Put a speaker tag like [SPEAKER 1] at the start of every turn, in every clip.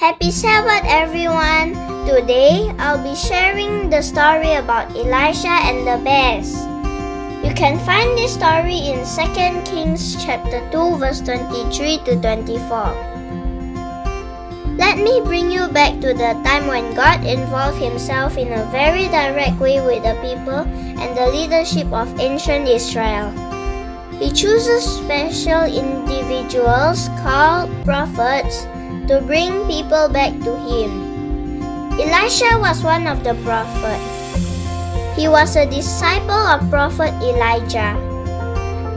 [SPEAKER 1] Happy Sabbath, everyone! Today, I'll be sharing the story about Elisha and the bears. You can find this story in 2 Kings chapter 2 verse 23 to 24. Let me bring you back to the time when God involved himself in a very direct way with the people and the leadership of ancient Israel. He chooses special individuals called prophets to bring people back to him. Elisha was one of the prophets. He was a disciple of prophet Elijah.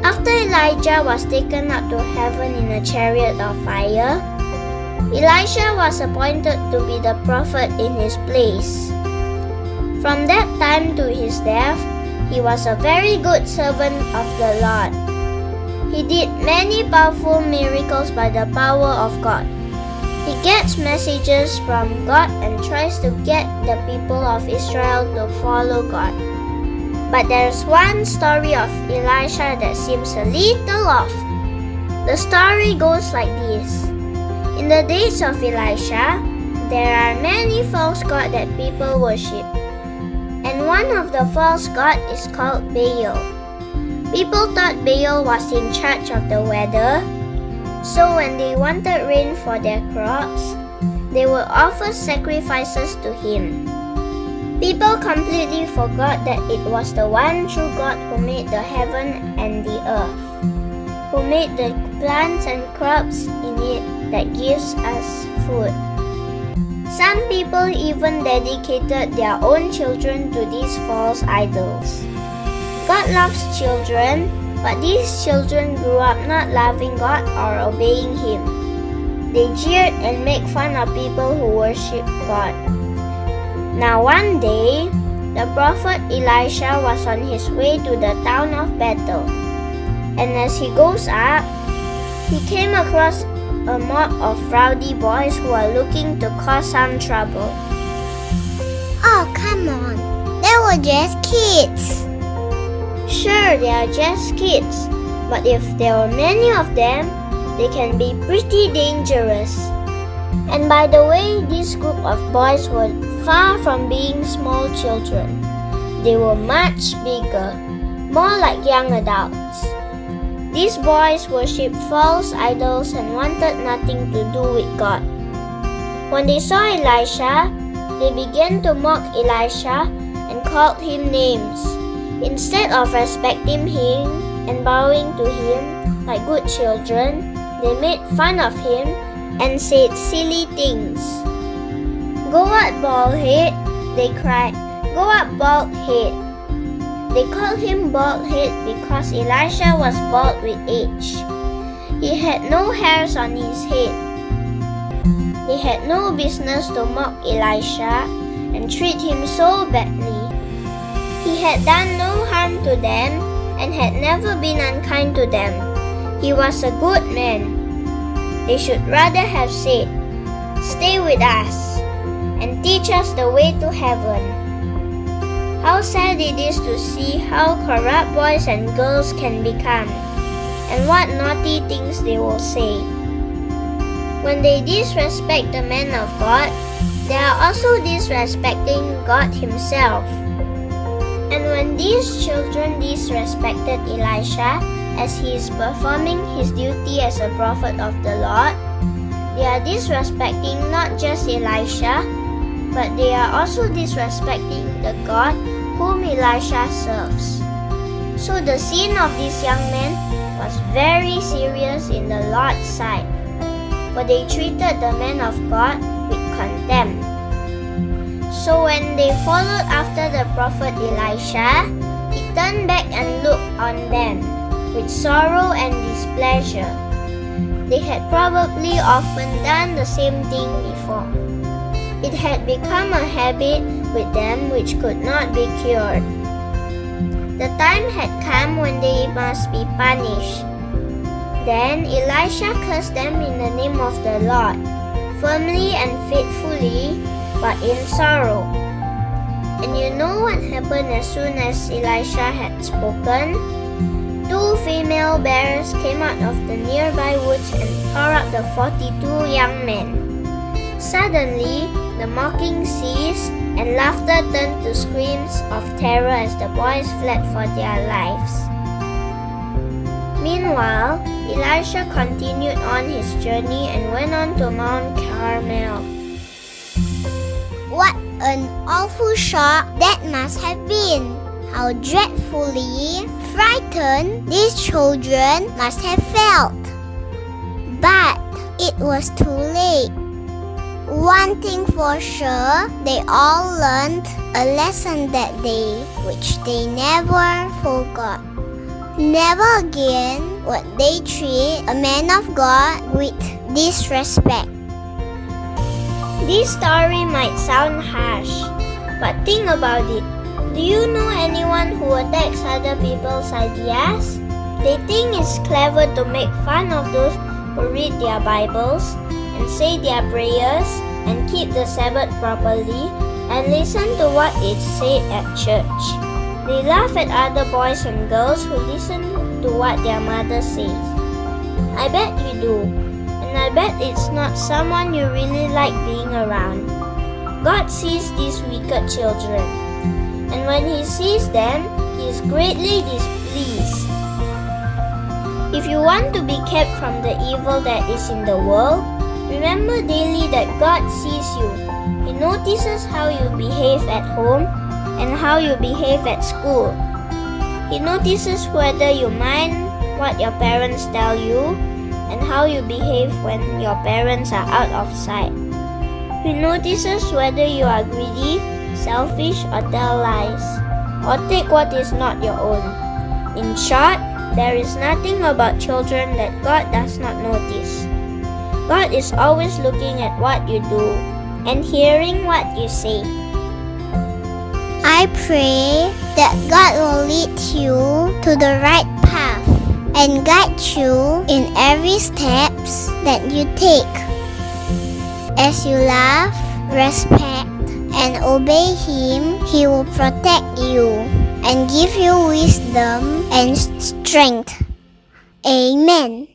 [SPEAKER 1] After Elijah was taken up to heaven in a chariot of fire, Elisha was appointed to be the prophet in his place. From that time to his death, he was a very good servant of the Lord. He did many powerful miracles by the power of God. He gets messages from God and tries to get the people of Israel to follow God. But there's one story of Elisha that seems a little off. The story goes like this. In the days of Elisha, there are many false gods that people worship. And one of the false gods is called Baal. People thought Baal was in charge of the weather, so when they wanted rain for their crops, they would offer sacrifices to him. People completely forgot that it was the one true God who made the heaven and the earth, who made the plants and crops in it that gives us food. Some people even dedicated their own children to these false idols. God loves children, but these children grew up not loving God or obeying Him. They jeered and made fun of people who worship God. Now one day, the prophet Elisha was on his way to the town of Bethel. And as he goes up, he came across a mob of rowdy boys who are looking to cause some trouble.
[SPEAKER 2] Oh, come on. They were just kids.
[SPEAKER 1] Sure, they are just kids, but if there are many of them, they can be pretty dangerous. And by the way, this group of boys were far from being small children. They were much bigger, more like young adults. These boys worshipped false idols and wanted nothing to do with God. When they saw Elisha, they began to mock Elisha and called him names. Instead of respecting him and bowing to him like good children, they made fun of him and said silly things. "Go up, bald head," they cried. "Go up, bald head." They called him bald head because Elisha was bald with age. He had no hairs on his head. They had no business to mock Elisha and treat him so badly. He had done no harm to them and had never been unkind to them. He was a good man. They should rather have said, "Stay with us and teach us the way to heaven." How sad it is to see how corrupt boys and girls can become and what naughty things they will say. When they disrespect the man of God, they are also disrespecting God himself. And when these children disrespected Elisha as he is performing his duty as a prophet of the Lord, they are disrespecting not just Elisha, but they are also disrespecting the God whom Elisha serves. So the sin of these young men was very serious in the Lord's sight, for they treated the man of God with contempt. So when they followed after the prophet Elisha, he turned back and looked on them with sorrow and displeasure. They had probably often done the same thing before. It had become a habit with them which could not be cured. The time had come when they must be punished. Then Elisha cursed them in the name of the Lord, firmly and faithfully, but in sorrow. And you know what happened as soon as Elisha had spoken? 2 female bears came out of the nearby woods and tore up the 42 young men. Suddenly, the mocking ceased and laughter turned to screams of terror as the boys fled for their lives. Meanwhile, Elisha continued on his journey and went on to Mount Carmel.
[SPEAKER 2] What an awful shock that must have been! How dreadfully frightened these children must have felt. But it was too late. One thing for sure, they all learned a lesson that day which they never forgot. Never again would they treat a man of God with disrespect.
[SPEAKER 1] This story might sound harsh, but think about it. Do you know anyone who attacks other people's ideas? They think it's clever to make fun of those who read their Bibles and say their prayers and keep the Sabbath properly and listen to what is said at church. They laugh at other boys and girls who listen to what their mother says. I bet you do, and I bet it's not someone you really like being around. God sees these wicked children, and when He sees them, He is greatly displeased. If you want to be kept from the evil that is in the world, remember daily that God sees you. He notices how you behave at home and how you behave at school. He notices whether you mind what your parents tell you and how you behave when your parents are out of sight. He notices whether you are greedy, selfish, or tell lies, or take what is not your own. In short, there is nothing about children that God does not notice. God is always looking at what you do and hearing what you say.
[SPEAKER 2] I pray that God will lead you to the right path and guide you in every steps that you take. As you love, respect, and obey Him, He will protect you and give you wisdom and strength. Amen.